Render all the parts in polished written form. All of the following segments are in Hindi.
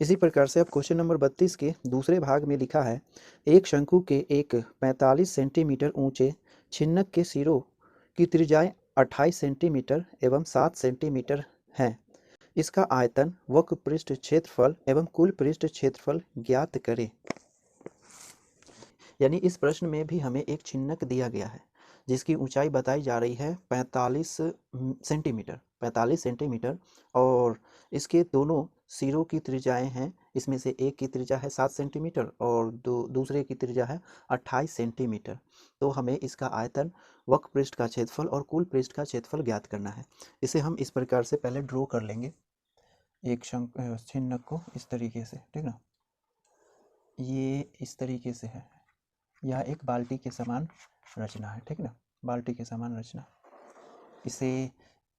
इसी प्रकार से अब क्वेश्चन नंबर 32 के दूसरे भाग में लिखा है, एक शंकु के एक 45 सेंटीमीटर ऊंचे छिन्नक के सिरों की त्रिज्याएं 28 सेंटीमीटर एवं 7 सेंटीमीटर हैं। इसका आयतन, वक्र पृष्ठ क्षेत्रफल एवं कुल पृष्ठ क्षेत्रफल ज्ञात करें। यानी इस प्रश्न में भी हमें एक छिन्नक दिया गया है जिसकी ऊंचाई बताई जा रही है 45 सेंटीमीटर और इसके दोनों सिरों की त्रिज्याएं हैं। इसमें से एक की त्रिज्या है 7 सेंटीमीटर और दूसरे की त्रिज्या है 28 सेंटीमीटर। तो हमें इसका आयतन, वक्र पृष्ठ का क्षेत्रफल और कुल पृष्ठ का क्षेत्रफल ज्ञात करना है। इसे हम इस प्रकार से पहले ड्रॉ कर लेंगे, एक छिन्नक को इस तरीके से, ठीक ना। ये इस तरीके से है, यह एक बाल्टी के समान रचना है, ठीक ना, बाल्टी के समान रचना। इसे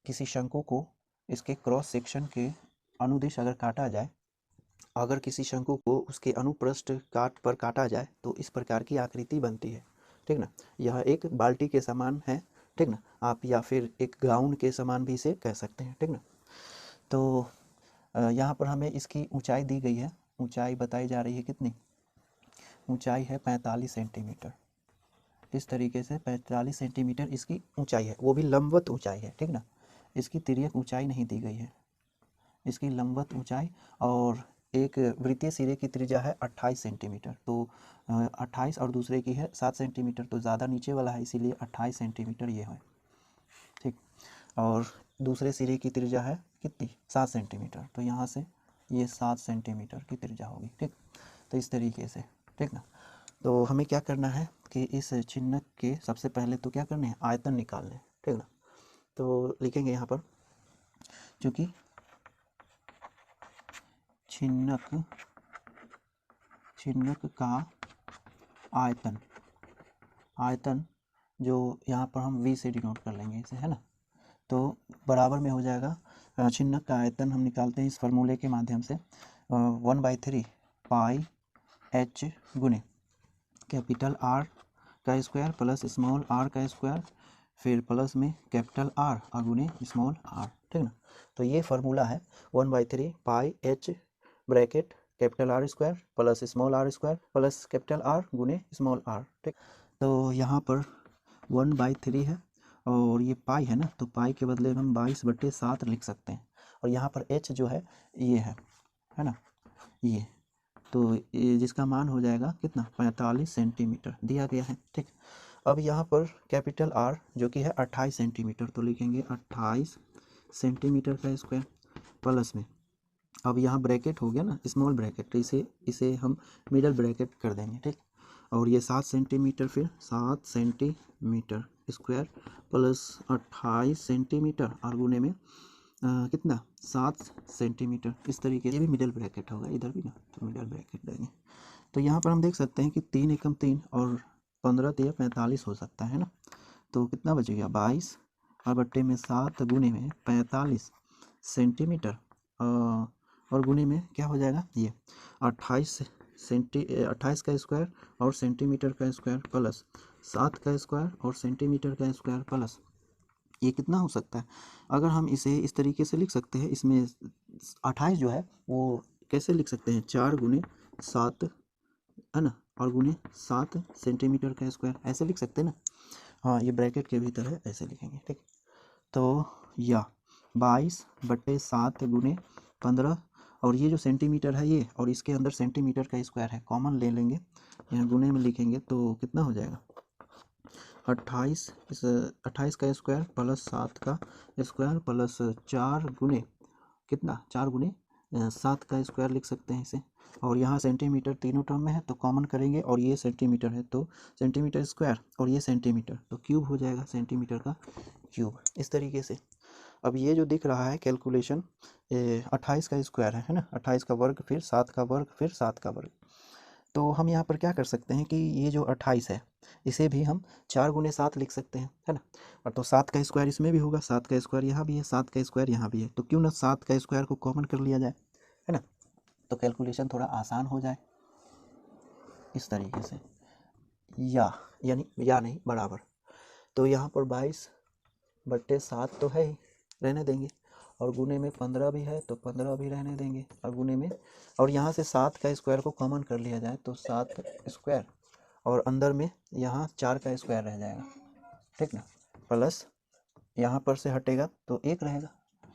किसी शंकु को इसके क्रॉस सेक्शन के अनुदिश अगर काटा जाए, अगर किसी शंकु को उसके अनुप्रस्थ काट पर काटा जाए तो इस प्रकार की आकृति बनती है, ठीक ना। यह एक बाल्टी के समान है, ठीक ना, आप या फिर एक ग्राउंड के समान भी इसे कह सकते हैं, ठीक ना। तो यहाँ पर हमें इसकी ऊंचाई दी गई है, ऊंचाई बताई जा रही है कितनी, ऊंचाई है 45 सेंटीमीटर। इस तरीके से 45 सेंटीमीटर इसकी ऊंचाई है, वो भी लंबवत ऊंचाई है, ठीक ना। इसकी तिर्यक ऊंचाई नहीं दी गई है, इसकी लंबवत ऊंचाई। और एक वृत्तीय सिरे की त्रिज्या है 28 सेंटीमीटर, तो 28 और दूसरे की है 7 सेंटीमीटर, तो ज़्यादा नीचे वाला है इसीलिए 28 सेंटीमीटर ये है, ठीक। और दूसरे सिरे की त्रिज्या है कितनी, 7 सेंटीमीटर, तो यहाँ से ये 7 सेंटीमीटर की त्रिज्या होगी, ठीक। तो इस तरीके से, ठीक ना। तो हमें क्या करना है कि इस छिन्नक के सबसे पहले तो क्या करने हैं, आयतन निकालने, ठीक ना। तो लिखेंगे यहाँ पर, चूँकि छिन्नक का आयतन जो यहाँ पर हम v से डिनोट कर लेंगे इसे, है ना। तो बराबर में हो जाएगा, छिन्नक का आयतन हम निकालते हैं इस फार्मूले के माध्यम से, 1/3 पाई h गुने कैपिटल R का स्क्वायर प्लस स्मॉल r का स्क्वायर, फिर प्लस में कैपिटल R और गुने स्मॉल r, ठीक ना। तो ये फार्मूला है 1/3 पाई h bracket capital R square plus small r square plus capital R गुने स्मॉल r, ठीक। तो यहाँ पर 1/3 है और ये पाई है ना, तो पाई के बदले हम 22/7 लिख सकते हैं। और यहाँ पर h जो है ये है ना, ये, तो ये जिसका मान हो जाएगा कितना, 45 सेंटीमीटर दिया गया है, ठीक। अब यहाँ पर कैपिटल R जो कि है 28 सेंटीमीटर, तो लिखेंगे 28 सेंटीमीटर का स्क्वायर प्लस में, अब यहाँ ब्रैकेट हो गया ना स्मॉल ब्रैकेट, तो इसे हम मिडल ब्रैकेट कर देंगे, ठीक। और ये 7 सेंटीमीटर, फिर 7 सेंटीमीटर स्क्वायर प्लस 28 सेंटीमीटर और गुने में कितना, 7 सेंटीमीटर, इस तरीके से भी मिडल ब्रैकेट होगा इधर भी ना, तो मिडल ब्रैकेट देंगे। तो यहाँ पर हम देख सकते हैं कि 3 एकम 3 और 15 3 45 हो सकता है ना। तो कितना बचेगा, 22 और बट्टे में 7 गुने में 45 सेंटीमीटर और गुने में क्या हो जाएगा, ये 28 का स्क्वायर और सेंटीमीटर का स्क्वायर प्लस 7 का स्क्वायर और सेंटीमीटर का स्क्वायर प्लस, ये कितना हो सकता है। अगर हम इसे इस तरीके से लिख सकते हैं, इसमें 28 जो है वो कैसे लिख सकते हैं, 4 गुने 7 है ना, और गुने 7 सेंटीमीटर का स्क्वायर, ऐसे लिख सकते हैं ना। हाँ, ये ब्रैकेट के भीतर है, ऐसे लिखेंगे, ठीक। तो या 22/7 गुने 15, और ये जो सेंटीमीटर है ये, और इसके अंदर सेंटीमीटर का स्क्वायर है, कॉमन ले लेंगे, यहाँ गुने में लिखेंगे तो कितना हो जाएगा, 28 का स्क्वायर प्लस 7 का स्क्वायर प्लस 4 गुने कितना, 4 गुने 7 का स्क्वायर लिख सकते हैं इसे। और यहाँ सेंटीमीटर तीनों टर्म में है तो कॉमन करेंगे, और ये सेंटीमीटर है तो सेंटीमीटर स्क्वायर, और ये सेंटीमीटर तो क्यूब हो जाएगा, सेंटीमीटर का क्यूब, इस तरीके से। अब ये जो दिख रहा है कैलकुलेशन, 28 का स्क्वायर है ना, 28 का वर्ग, फिर 7 का वर्ग, फिर 7 का वर्ग। तो हम यहाँ पर क्या कर सकते हैं कि ये जो 28 है इसे भी हम 4 गुने 7 लिख सकते हैं, है ना। और तो 7 का स्क्वायर इसमें भी होगा, 7 का स्क्वायर यहाँ भी है, 7 का स्क्वायर यहाँ भी है, तो क्यों ना 7 का स्क्वायर को कॉमन कर लिया जाए, है ना, तो कैलकुलेशन थोड़ा आसान हो जाए इस तरीके से। यानी या नहीं बराबर, तो यहाँ पर 22/7 तो है ही, रहने देंगे, और गुने में 15 भी है तो 15 भी रहने देंगे, और गुने में, और यहाँ से 7 का स्क्वायर को कॉमन कर लिया जाए तो 7 स्क्वायर, और अंदर में यहाँ 4 का स्क्वायर रह जाएगा, ठीक ना, प्लस यहाँ पर से हटेगा तो 1 रहेगा,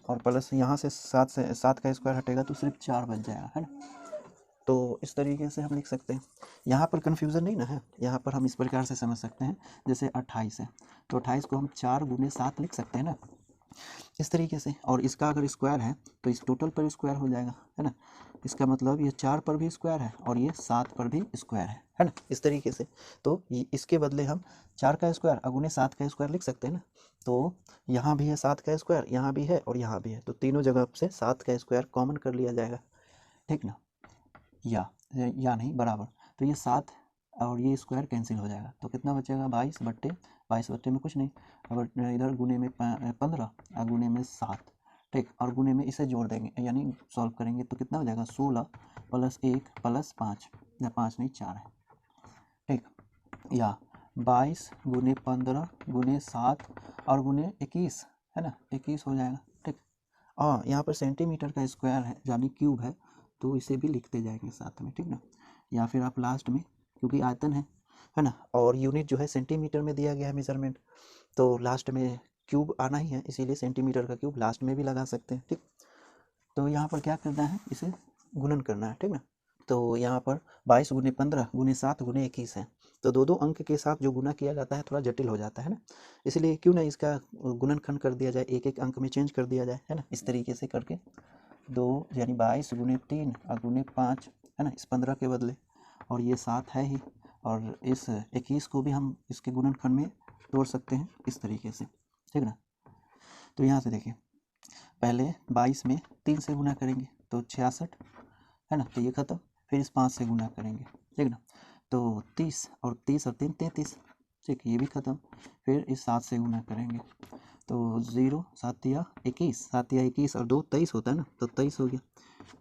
और प्लस यहाँ से 7 का स्क्वायर हटेगा तो सिर्फ 4 बच जाएगा, है ना। तो इस तरीके से हम लिख सकते हैं। यहाँ पर कन्फ्यूज़न नहीं ना है, यहाँ पर हम इस प्रकार से समझ सकते हैं, जैसे 28 है तो 28 को हम 4 गुने 7 लिख सकते हैं ना, इस तरीके से। और इसका अगर स्क्वायर है तो इस टोटल पर स्क्वायर हो जाएगा, है ना। इसका मतलब ये 4 पर भी स्क्वायर है और ये 7 पर भी स्क्वायर है ना, इस तरीके से। तो इसके बदले हम 4 का स्क्वायर अगुने 7 का स्क्वायर लिख सकते हैं ना। तो यहाँ भी है 7 का स्क्वायर, यहाँ भी है और यहाँ भी है, तो तीनों जगह से 7 का स्क्वायर कॉमन कर लिया जाएगा, ठीक ना, या नहीं बराबर, तो ये 7 और ये स्क्वायर कैंसिल हो जाएगा, तो कितना बचेगा 22 में कुछ नहीं, अगर इधर गुने में 15 और गुने में 7, ठीक, और गुने में इसे जोड़ देंगे यानी सॉल्व करेंगे तो कितना हो जाएगा 16 + 1 + 5, या 5 नहीं 4 है, ठीक, या 22 गुने 15 गुने 7 और गुने 21, है ना, 21 हो जाएगा, ठीक। और यहाँ पर सेंटीमीटर का स्क्वायर है यानी क्यूब है, तो इसे भी लिखते जाएंगे साथ में, ठीक ना, या फिर आप लास्ट में, क्योंकि आयतन है ना, और यूनिट जो है सेंटीमीटर में दिया गया है मेजरमेंट, तो लास्ट में क्यूब आना ही है, इसीलिए सेंटीमीटर का क्यूब लास्ट में भी लगा सकते हैं, ठीक। तो यहाँ पर क्या करना है, इसे गुणन करना है, ठीक ना। तो यहाँ पर 22 गुने 15 गुने 7 गुने 21 है, तो दो अंक के साथ जो गुना किया जाता है थोड़ा जटिल हो जाता है ना, इसलिए क्यों ना इसका गुणनखंड कर दिया जाए, एक अंक में चेंज कर दिया जाए, है ना, इस तरीके से करके 2 यानी 22 गुने 3 और गुने 5, है ना, इस 15 के बदले, और ये 7 है ही, और इस 21 को भी हम इसके गुणनखंड में तोड़ सकते हैं इस तरीके से, ठीक ना। तो यहाँ से देखिए, पहले 22 में 3 से गुना करेंगे तो 66, है ना, तो ये खत्म, फिर इस 5 से गुना करेंगे, ठीक ना, तो 30 और 3 33, ठीक, ये भी खत्म, फिर इस 7 से गुना करेंगे तो 0 7 या 21, 7 या 21 और 2 23 होता है ना, तो 23 हो गया,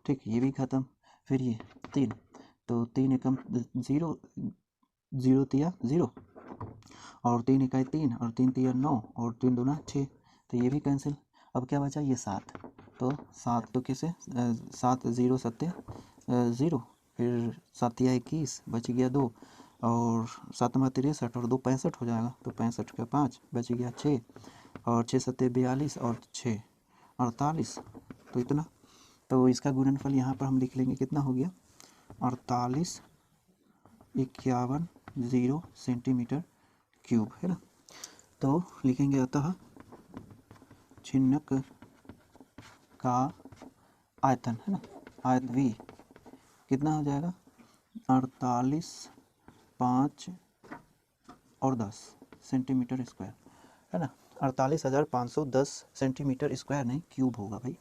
ठीक, ये भी खत्म, फिर ये 3, तो 3 एकम 0 0 तिया 0 और 3 इकाई 3 और 3 तिया 9 और 3 दूना 6, तो ये भी कैंसिल। अब क्या बचा, ये 7, तो 7 तो कैसे 7 0 7 0, फिर 7 या 21 बच गया 2, और 7 में 63 और 2 65 हो जाएगा, तो 65 का 5 बच गया 6, और 6 7 42 और 6 48, तो इतना। तो इसका गुणनफल यहाँ पर हम लिख लेंगे, कितना हो गया 48 51 0 सेंटीमीटर क्यूब, है ना। तो लिखेंगे अतः छिन्नक का आयतन, है ना, आयत V कितना हो जाएगा 48 5 और 10 सेंटीमीटर स्क्वायर, है ना, 48,510 सेंटीमीटर स्क्वायर नहीं क्यूब होगा भाई,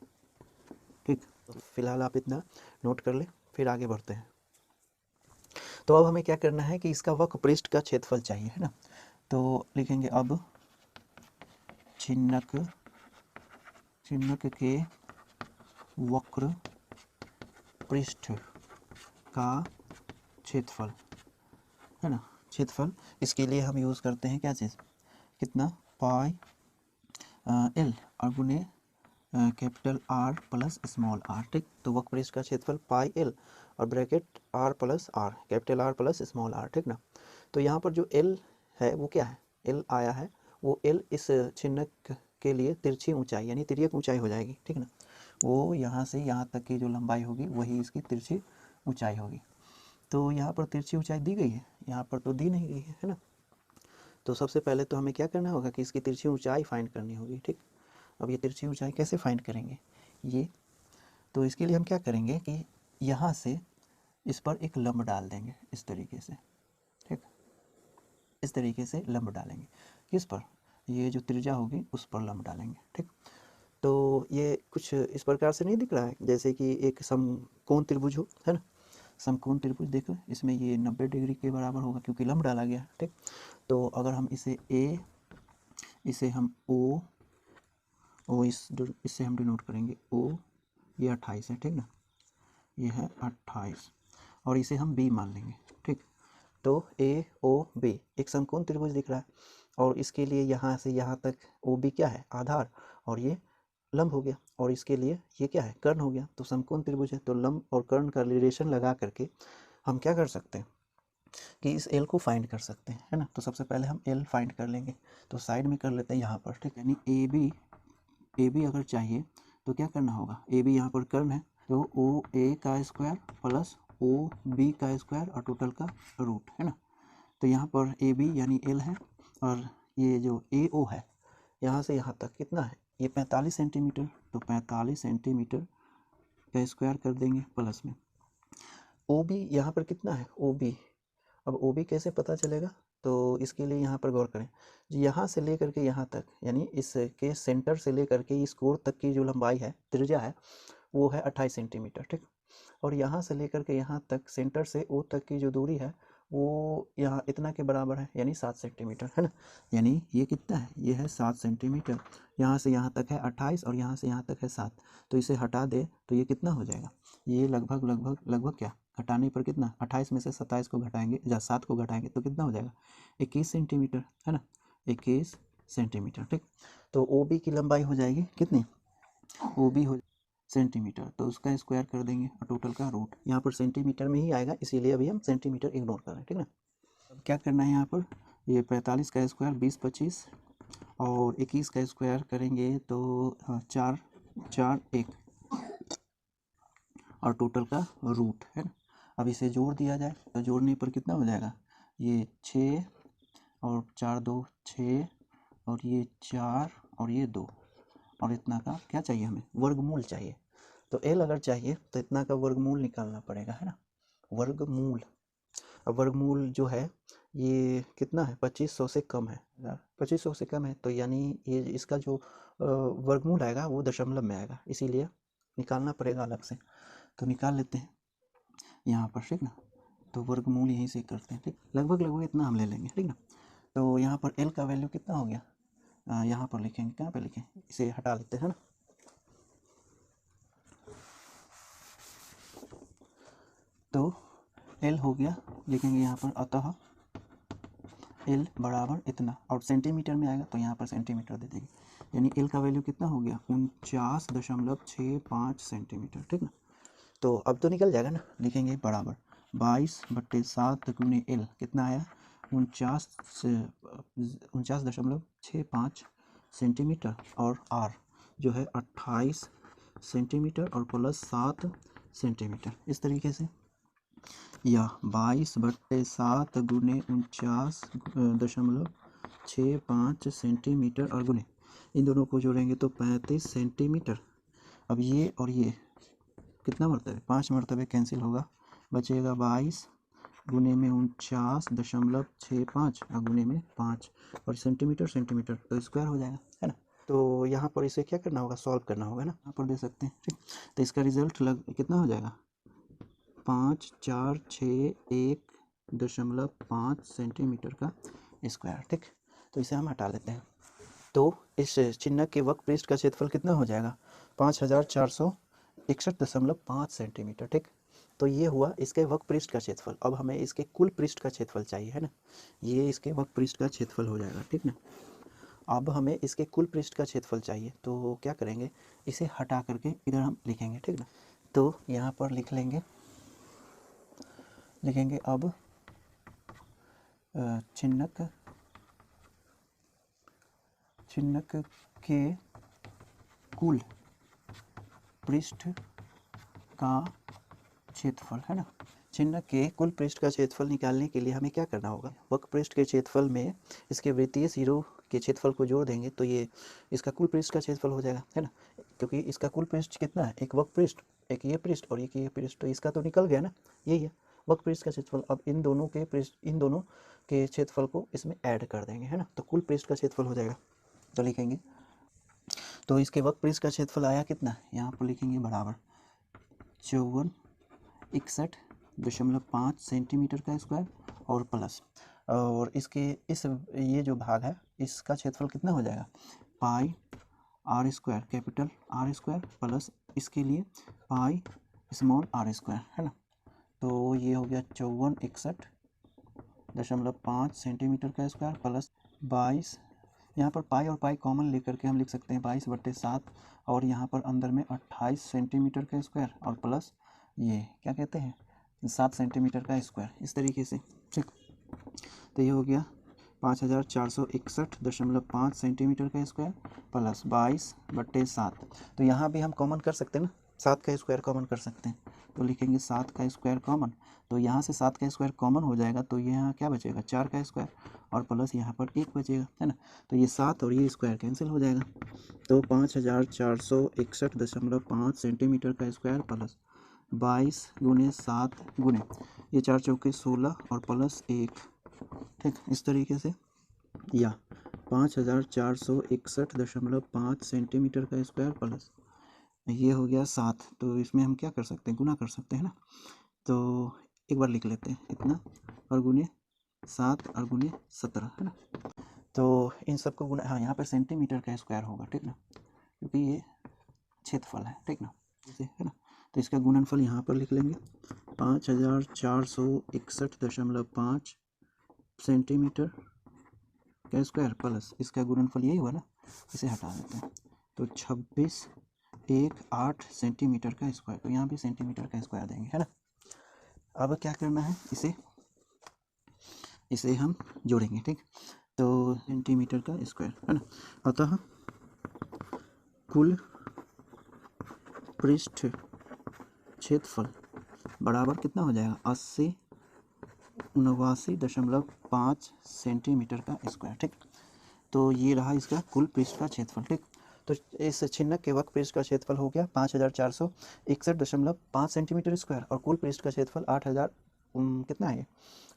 ठीक। तो फिलहाल आप इतना नोट कर ले, फिर आगे बढ़ते हैं। तो अब हमें क्या करना है कि इसका वक्र पृष्ठ का क्षेत्रफल चाहिए, है ना, तो लिखेंगे अब छिन्नक के वक्र पृष्ठ का क्षेत्रफल, है ना, क्षेत्रफल, इसके लिए हम यूज़ करते हैं क्या चीज़, कितना पाई एल और गुने capital R plus small r, ठीक। तो वक्र पृष्ठ का क्षेत्रफल पाई एल और bracket R plus R, capital R plus small r, ठीक ना। तो यहाँ पर जो L है वो क्या है, L आया है, वो L इस छिन्नक के लिए तिरछी ऊंचाई यानी तिर्यक ऊंचाई हो जाएगी, ठीक ना, वो यहाँ से यहाँ तक की जो लंबाई होगी वही इसकी तिरछी ऊंचाई होगी। तो यहाँ पर तिरछी ऊंचाई दी गई है, यहाँ पर तो दी नहीं गई है ना। तो सबसे पहले तो हमें क्या करना होगा कि इसकी तिरछी ऊंचाई फाइंड करनी होगी, ठीक। अब ये तिरछी ऊंचाई कैसे फाइंड करेंगे ये, तो इसके लिए हम क्या करेंगे कि यहाँ से इस पर एक लंब डाल देंगे इस तरीके से, ठीक, इस तरीके से लंब डालेंगे, किस पर, ये जो त्रिज्या होगी उस पर लंब डालेंगे, ठीक। तो ये कुछ इस प्रकार से नहीं दिख रहा है, जैसे कि एक समकोण त्रिभुज हो, है ना, समकोण त्रिभुज देखो, इसमें ये 90 डिग्री के बराबर होगा क्योंकि लंब डाला गया, ठीक। तो अगर हम इसे A, इसे हम O इससे हम डिनोट करेंगे O, ये 28 है, ठीक ना, ये है 28, और इसे हम B मान लेंगे, ठीक। तो AOB एक समकोण त्रिभुज दिख रहा है, और इसके लिए यहाँ से यहाँ तक OB क्या है, आधार, और ये लंब हो गया, और इसके लिए ये क्या है, कर्ण हो गया। तो समकोण त्रिभुज है, तो लंब और कर्ण का रिलेशन लगा करके हम क्या कर सकते हैं कि इस एल को फाइंड कर सकते हैं, है ना। तो सबसे पहले हम एल फाइंड कर लेंगे, तो साइड में कर लेते हैं यहाँ पर, ठीक है। यानी ए बी अगर चाहिए तो क्या करना होगा, ए बी यहाँ पर कर्ण है, तो ओ ए का स्क्वायर प्लस ओ बी का स्क्वायर और टोटल का रूट, है ना। तो यहाँ पर ए बी यानी एल है, और ये जो ए ओ है यहाँ से यहाँ तक कितना है, ये 45 सेंटीमीटर, तो 45 सेंटीमीटर का स्क्वायर कर देंगे प्लस में ओ बी यहाँ पर कितना है, ओ बी। अब ओ बी कैसे पता चलेगा, तो इसके लिए यहाँ पर गौर करें, यहाँ से लेकर के यहाँ तक, यानी इसके सेंटर से लेकर के इस कोर तक की जो लंबाई है, त्रिज्या है, वो है 28 सेंटीमीटर, ठीक। और यहाँ से लेकर के यहाँ तक सेंटर से ओ तक की जो दूरी है वो यहाँ इतना के बराबर है, यानी 7 सेंटीमीटर, है ना। यानी ये कितना है, ये है 7 सेंटीमीटर। यहाँ से यहाँ तक है 28 और यहाँ से यहाँ तक है 7, तो इसे हटा दे तो ये कितना हो जाएगा, ये लगभग क्या, घटाने पर कितना, 28 में से 27 को घटाएंगे या 7 को घटाएंगे तो कितना हो जाएगा, 21 सेंटीमीटर, है ना, 21 सेंटीमीटर, ठीक। तो ओ बी की लंबाई हो जाएगी कितनी, ओ बी हो सेंटीमीटर, तो उसका स्क्वायर कर देंगे और टोटल का रूट, यहाँ पर सेंटीमीटर में ही आएगा, इसीलिए अभी हम सेंटीमीटर इग्नोर कर रहे हैं, ठीक ना। अब क्या करना है यहाँ पर, ये 45 का स्क्वायर 20 25 और 21 का स्क्वायर करेंगे तो 4 4 1 और टोटल का रूट, है ना। अब इसे जोड़ दिया जाए तो जोड़ने पर कितना हो जाएगा, ये 6 और 4 2 6 और ये 4 और ये 2 और इतना का क्या चाहिए हमें, वर्गमूल चाहिए। तो एल अगर चाहिए तो इतना का वर्गमूल निकालना पड़ेगा, है ना, वर्गमूल। अब वर्गमूल जो है ये कितना है, 2500 से कम है, 2500 से कम है, तो यानी ये इसका जो वर्गमूल आएगा वो दशमलव में आएगा, इसीलिए निकालना पड़ेगा अलग से। तो निकाल लेते हैं यहाँ पर, ठीक ना। तो वर्गमूल यहीं से करते हैं, ठीक, लगभग इतना हम ले लेंगे, ठीक ना। तो यहाँ पर एल का वैल्यू कितना हो गया, यहाँ पर लिखेंगे, कहाँ पे लिखें, इसे हटा लेते हैं ना। तो एल हो गया, लिखेंगे यहाँ पर, अतः एल बराबर इतना, और सेंटीमीटर में आएगा तो यहाँ पर सेंटीमीटर दे देंगे, यानी एल का वैल्यू कितना हो गया, 49.65 सेंटीमीटर, ठीक ना। तो अब तो निकल जाएगा ना, लिखेंगे बराबर 22/7 गुने एल कितना आया, 49.65 सेंटीमीटर, और आर जो है 28 सेंटीमीटर और प्लस 7 सेंटीमीटर, इस तरीके से, या 22/7 गुने 49.65 सेंटीमीटर और गुने इन दोनों को जोड़ेंगे तो 35 सेंटीमीटर। अब ये और ये कितना मरतबे, 5 मरतबे कैंसिल होगा, बचेगा 22 गुने में 49.65 और गुने में 5 और सेंटीमीटर तो स्क्वायर हो जाएगा, है ना। तो यहाँ पर इसे क्या करना होगा, सॉल्व करना होगा ना, यहाँ पर दे सकते हैं, ठीक। तो इसका रिजल्ट कितना हो जाएगा, 5,4,6,1.5 सेंटीमीटर का स्क्वायर, ठीक। तो इसे हम हटा लेते हैं, तो इस चिन्ह के वक्र पृष्ठ का क्षेत्रफल कितना हो जाएगा, 5,461.5 सेंटीमीटर, ठीक। तो ये हुआ इसके वक्र पृष्ठ का क्षेत्रफल। अब हमें इसके कुल पृष्ठ का क्षेत्रफल चाहिए, है ना, ये इसके वक्र पृष्ठ का क्षेत्रफल हो जाएगा, ठीक ना। अब हमें इसके कुल पृष्ठ का क्षेत्रफल चाहिए, तो क्या करेंगे, इसे हटा करके इधर हम लिखेंगे, ठीक ना। तो यहाँ पर लिखेंगे अब चिन्हक के कुल पृष्ठ का क्षेत्रफल, है ना। चिन्ह के कुल पृष्ठ का क्षेत्रफल निकालने के लिए हमें क्या करना होगा, वक्र पृष्ठ के क्षेत्रफल में इसके वृत्तीय सिरों के क्षेत्रफल को जोड़ देंगे तो ये इसका कुल पृष्ठ का क्षेत्रफल हो जाएगा, है ना। क्योंकि इसका कुल पृष्ठ कितना है, एक वक्र पृष्ठ, एक ये पृष्ठ और एक ये पृष्ठ, तो इसका तो निकल गया ना, यही है वक्र पृष्ठ का क्षेत्रफल। अब इन दोनों के क्षेत्रफल को इसमें ऐड कर देंगे, है ना, तो कुल पृष्ठ का क्षेत्रफल हो जाएगा। तो लिखेंगे, तो इसके वक्र पृष्ठ का क्षेत्रफल आया कितना, यहाँ पर लिखेंगे बराबर 5461.5 सेंटीमीटर का स्क्वायर और प्लस, और इसके ये जो भाग है इसका क्षेत्रफल कितना हो जाएगा, pi r square, capital r square plus इसके लिए पाई स्मॉल आर स्क्वायर, है ना। तो ये हो गया 5461.5 सेंटीमीटर का स्क्वायर प्लस 22 यहाँ पर पाई और पाई कॉमन लेकर के हम लिख सकते हैं 22/7 और यहाँ पर अंदर में 28 सेंटीमीटर का स्क्वायर और प्लस ये क्या कहते हैं 7 सेंटीमीटर का स्क्वायर, इस तरीके से। ठीक, तो ये हो गया 5461.5 सेंटीमीटर का स्क्वायर प्लस 22/7। तो यहाँ भी हम कॉमन कर सकते हैं ना, 7 का स्क्वायर कॉमन कर सकते हैं, तो लिखेंगे 7 का स्क्वायर कॉमन। तो यहाँ से 7 का स्क्वायर कॉमन हो जाएगा, तो यहाँ क्या बचेगा 4 का स्क्वायर और प्लस यहाँ पर 1 बचेगा, है ना। तो ये 7 और ये स्क्वायर कैंसिल हो जाएगा, तो 5461.5 सेंटीमीटर का स्क्वायर प्लस 22 × 7 गुने ये 4 चौके 16 और प्लस 1। ठीक, इस तरीके से या 5461.5 सेंटीमीटर का स्क्वायर प्लस ये हो गया 7। तो इसमें हम क्या कर सकते हैं, गुना कर सकते हैं ना। तो एक बार लिख लेते हैं इतना और गुने 7 और गुने 17, है ना। तो इन सबको गुना, हाँ यहाँ पर सेंटीमीटर का स्क्वायर होगा, ठीक ना, क्योंकि ये क्षेत्रफल है, ठीक ना, इसे, है ना। तो इसका गुणनफल यहाँ पर लिख लेंगे 5461.5 सेंटीमीटर का स्क्वायर प्लस इसका गुणनफल यही हुआ ना, इसे हटा देते हैं, तो 2618 सेंटीमीटर का स्क्वायर। तो यहाँ भी सेंटीमीटर का स्क्वायर देंगे, है ना। अब क्या करना है, इसे हम जोड़ेंगे, ठीक। तो सेंटीमीटर का स्क्वायर, है ना। अतः कुल पृष्ठ क्षेत्रफल बराबर कितना हो जाएगा 89.5 सेंटीमीटर का स्क्वायर। ठीक, तो ये रहा इसका कुल पृष्ठ का क्षेत्रफल। ठीक, तो इस छिन्नक के वक्र पृष्ठ का क्षेत्रफल हो गया 5461.5 सेंटीमीटर स्क्वायर और कुल पृष्ठ का क्षेत्रफल 8000 कितना है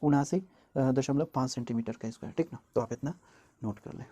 79.5 सेंटीमीटर का स्क्वायर। ठीक ना, तो आप इतना नोट कर लें।